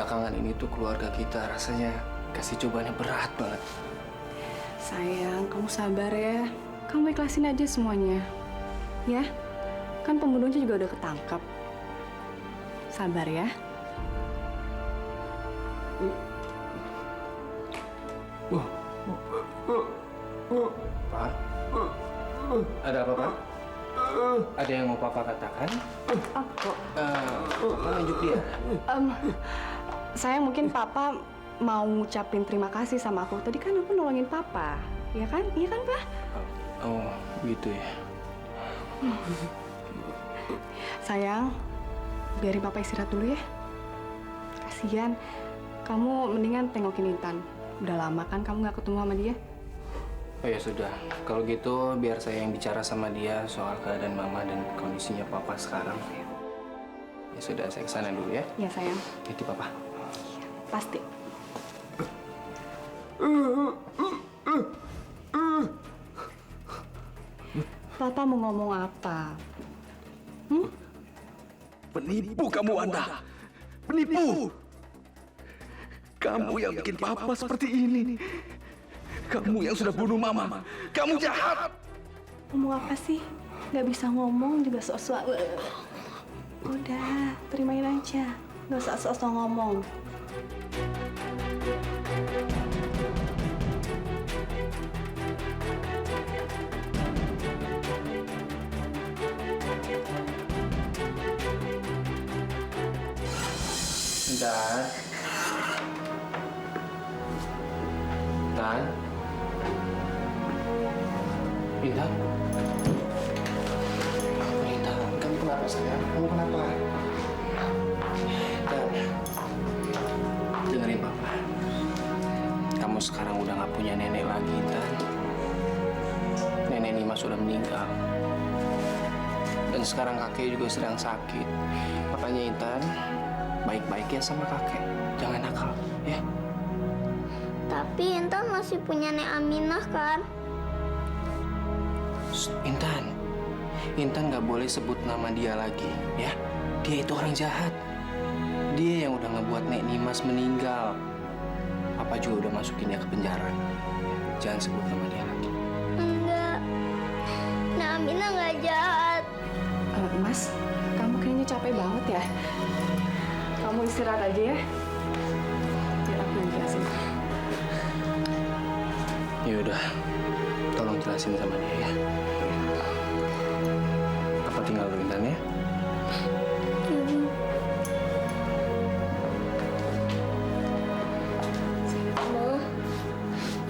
belakangan ini tuh keluarga kita rasanya kasih cobaannya berat banget. Sayang, kamu sabar ya. Kamu ikhlasin aja semuanya. Ya, kan pembunuhnya juga udah ketangkap. Sabar ya. Pak, ada apa, Pak? Ada yang mau Papa katakan? Menunjuk dia. Sayang, mungkin Papa mau ngucapin terima kasih sama aku. Tadi kan aku nolongin Papa. Ya kan? Iya kan, Pak? Oh, gitu ya. Sayang, biarin Papa istirahat dulu ya. Kasihan. Kamu mendingan tengokin Intan. Udah lama kan kamu nggak ketemu sama dia? Oh ya sudah, kalau gitu biar saya yang bicara sama dia soal keadaan Mama dan kondisinya Papa sekarang. Ya sudah, saya kesana dulu ya. Iya, sayang. Itu Papa. Pasti. Papa mau ngomong apa? Penipu kamu, Wanda. Penipu. Kamu yang bikin Papa seperti ini. Kamu yang sudah bunuh Mama. Kamu jahat. Ngomong apa sih? Nggak bisa ngomong juga sok-sok. Udah, terimain aja. Nggak usah sok-sok ngomong. Dan Intan? Intan, kamu kenapa sayang? Kamu kenapa? Dan dengerin Papa. Kamu sekarang udah nggak punya nenek lagi, Intan. Nenek Nima sudah meninggal. Dan sekarang kakek juga sedang sakit. Makanya Intan, baik-baik ya sama kakek. Jangan nakal, ya. Tapi Intan masih punya Nek Aminah kan? Shh, Intan nggak boleh sebut nama dia lagi, ya. Dia itu orang jahat. Dia yang udah ngebuat Nek Nimas meninggal. Papa juga udah masukin dia ke penjara. Jangan sebut nama dia lagi. Enggak. Nek Aminah nggak jahat. Mas, kamu kayaknya capek banget ya. Kamu istirahat aja ya. Biar aku yang jelasin. Ya udah, tolong jelasin sama dia ya. Papa tinggal dulu Intan ya. Ma,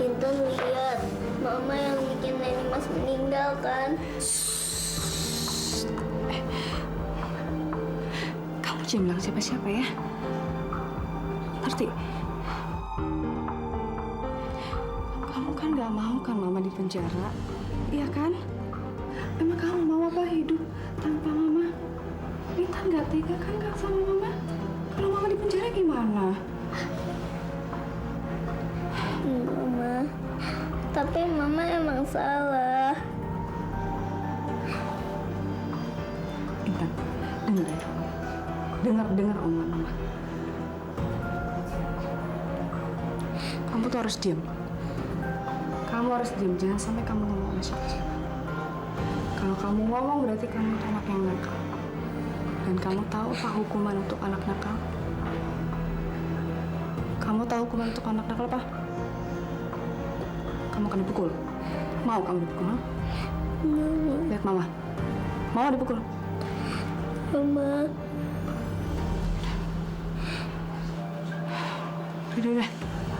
Intan lihat Mama yang bikin Nek Nimas meninggal kan? Kamu jangan bilang siapa-siapa ya. Ngerti? Kamu kan gak mau kan Mama di penjara? Iya kan? Emang kamu mau apa hidup tanpa Mama? Intan gak tega kan Kak sama Mama? Kalau Mama di penjara gimana? Mama, tapi Mama emang salah. Intan, dengar ya. Dengar omongan Mama. Kamu tuh harus diam. Kamu harus diam, jangan sampai kamu ngomong sama siapa. Kalau kamu ngomong berarti kamu itu anak yang nakal. Dan kamu tahu apa hukuman untuk anak nakal? Kamu tahu hukuman untuk anak nakal apa? Kamu akan dipukul. Mau kamu dipukul? Ha? Lihat Mama. Mau dipukul? Mama. Udah.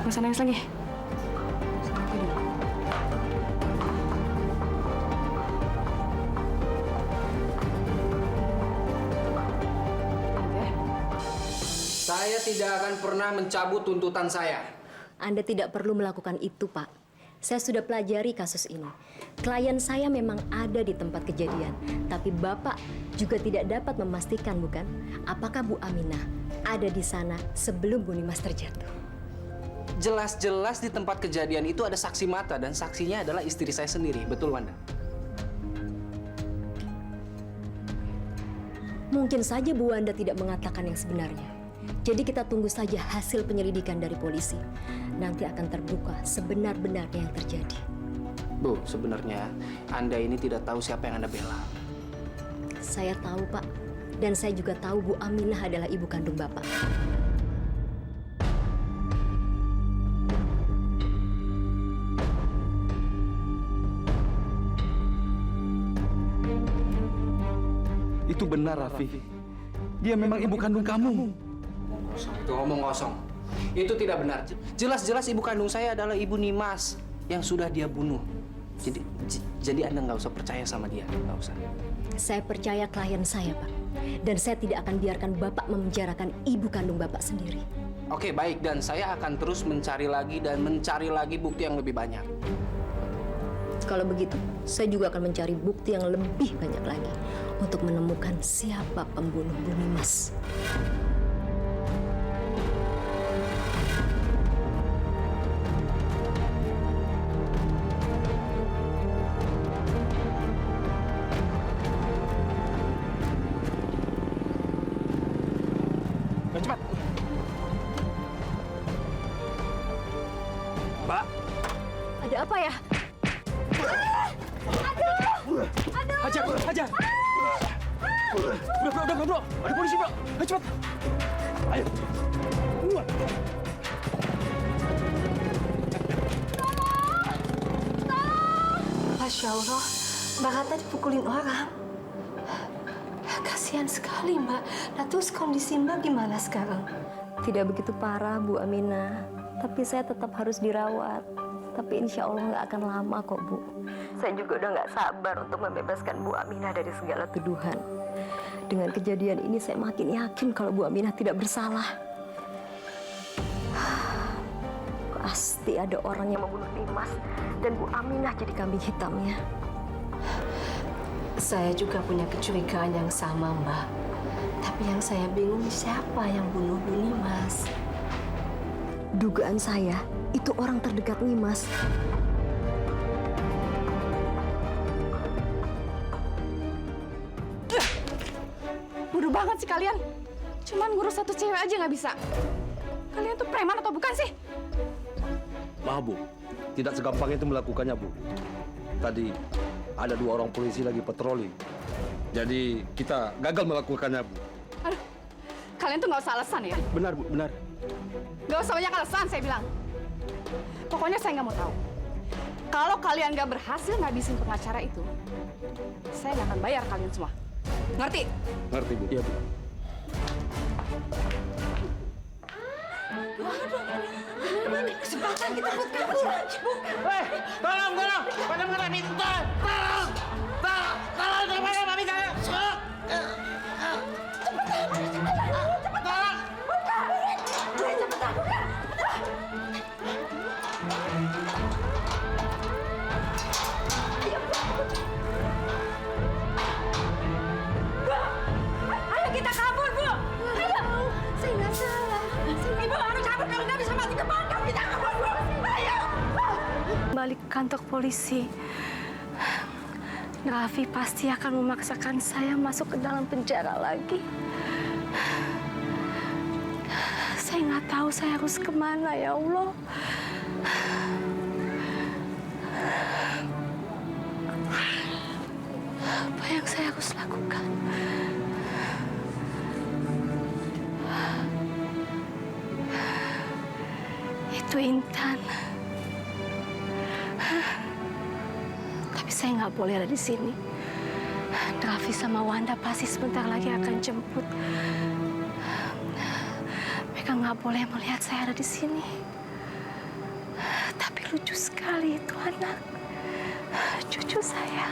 Gak usah nangis lagi. Saya tidak akan pernah mencabut tuntutan saya. Anda tidak perlu melakukan itu, Pak. Saya sudah pelajari kasus ini. Klien saya memang ada di tempat kejadian, tapi Bapak juga tidak dapat memastikan, bukan? Apakah Bu Aminah ada di sana sebelum Bu Nimas terjatuh? Jelas-jelas di tempat kejadian itu ada saksi mata dan saksinya adalah istri saya sendiri. Betul, Wanda? Mungkin saja Bu Wanda tidak mengatakan yang sebenarnya. Jadi kita tunggu saja hasil penyelidikan dari polisi. Nanti akan terbuka sebenar-benarnya yang terjadi. Bu, sebenarnya Anda ini tidak tahu siapa yang Anda bela. Saya tahu, Pak. Dan saya juga tahu Bu Aminah adalah ibu kandung Bapak. Itu benar, Raffi. Dia memang ibu kandung kamu. Kosong itu ngomong kosong. Itu tidak benar. Jelas-jelas ibu kandung saya adalah Ibu Nimas yang sudah dia bunuh. Jadi Anda nggak usah percaya sama dia, nggak usah. Saya percaya klien saya, Pak. Dan saya tidak akan biarkan Bapak memenjarakan ibu kandung Bapak sendiri. Oke, baik. Dan saya akan terus mencari lagi bukti yang lebih banyak. Kalau begitu, saya juga akan mencari bukti yang lebih banyak lagi untuk menemukan siapa pembunuh Bu Nimas. Cepat. Mbak. Ada apa ya? Hajar. Bro. Ada polisi, bro. Ayo cepat. Ayo. Masya Allah, Mbak Rata dipukulin orang. Kasihan sekali, Mbak. Nah, terus kondisi Mbak gimana sekarang? Tidak begitu parah, Bu Aminah. Tapi saya tetap harus dirawat. Tapi insya Allah nggak akan lama kok, Bu. Saya juga udah nggak sabar untuk membebaskan Bu Aminah dari segala tuduhan. Dengan kejadian ini saya makin yakin kalau Bu Aminah tidak bersalah. Pasti ada orang yang membunuh Dimas dan Bu Aminah jadi kambing hitamnya. Saya juga punya kecurigaan yang sama, Mbak. Tapi yang saya bingung siapa yang bunuh Bu Nimas? Dugaan saya itu orang terdekat Nimas. Bodoh banget sih kalian. Cuman ngurus satu cewek aja nggak bisa. Kalian tuh preman atau bukan sih? Maaf, Bu. Tidak segampang itu melakukannya, Bu. Tadi ada 2 orang polisi lagi patroli. Jadi kita gagal melakukannya, Bu. Aduh, kalian tuh nggak usah alasan ya. Benar, Bu, benar. Nggak usah banyak alasan, saya bilang. Pokoknya saya nggak mau tahu. Kalau kalian nggak berhasil ngabisin pengacara itu, saya nggak akan bayar kalian semua. Ngerti? Ngerti, Bu? Iya, Bu. Kesempatan kita buat kamu. Tolong! Pada mana minta? Tolong! Pada mana minta? Ayo kita kabur, Bu. Ayo. Saya nggak salah. Ibu harus kabur kalau nggak bisa mati kebakar. Kita kabur, Bu. Ayo. Balik ke kantor polisi. Raffi pasti akan memaksakan saya masuk ke dalam penjara lagi. Saya nggak tahu saya harus kemana, ya Allah. Apa yang saya harus lakukan? Itu Intan. Tapi saya nggak boleh ada di sini. Raffi sama Wanda pasti sebentar lagi akan jemput. Mereka nggak boleh melihat saya ada di sini. Tapi lucu sekali itu anak. Cucu saya.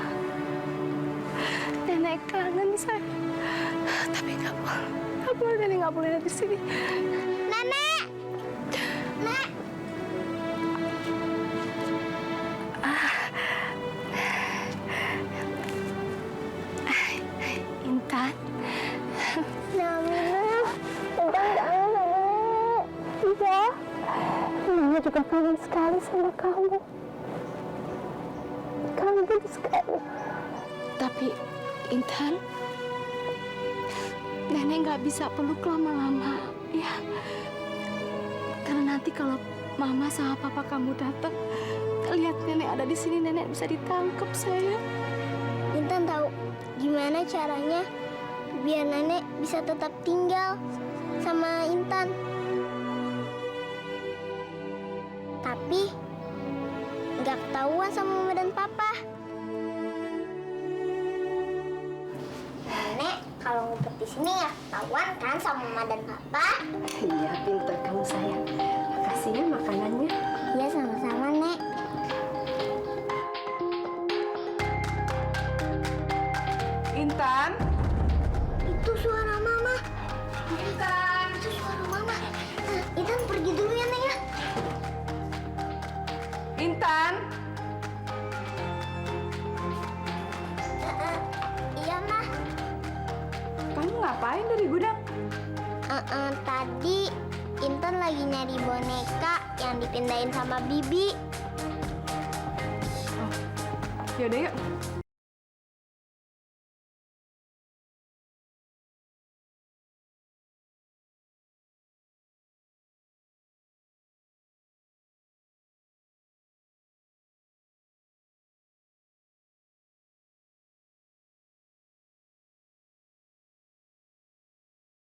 Nenek kangen saya. Tapi nggak boleh, nenek nggak boleh ada di sini. Nenek! Nek! Intan. Namina, Intan kangen sama Nenek. Iya. Mama juga kangen sekali sama kamu. Kangen sekali. Tapi Intan, nenek nggak bisa peluk lama-lama. Iya. Karena nanti kalau mama sama papa kamu datang, lihat nenek ada di sini, nenek bisa ditangkap, sayang. Intan tahu gimana caranya biar nenek bisa tetap tinggal sama Intan. Tapi nggak ketahuan sama mama dan papa. Nenek kalau ngumpet di sini nggak ketahuan kan sama mama dan papa? Iya, pintar kamu sayang. Makasih ya makanannya. Iya sama-sama, Nek. Intan, Itu suara mama. Intan, itu suara mama. Intan pergi dulu ya, Nek ya. Intan. Iya, Ma. Kamu ngapain dari gudang? Tadi Intan lagi nyari boneka yang dipindahin sama Bibi. Yaudah yuk.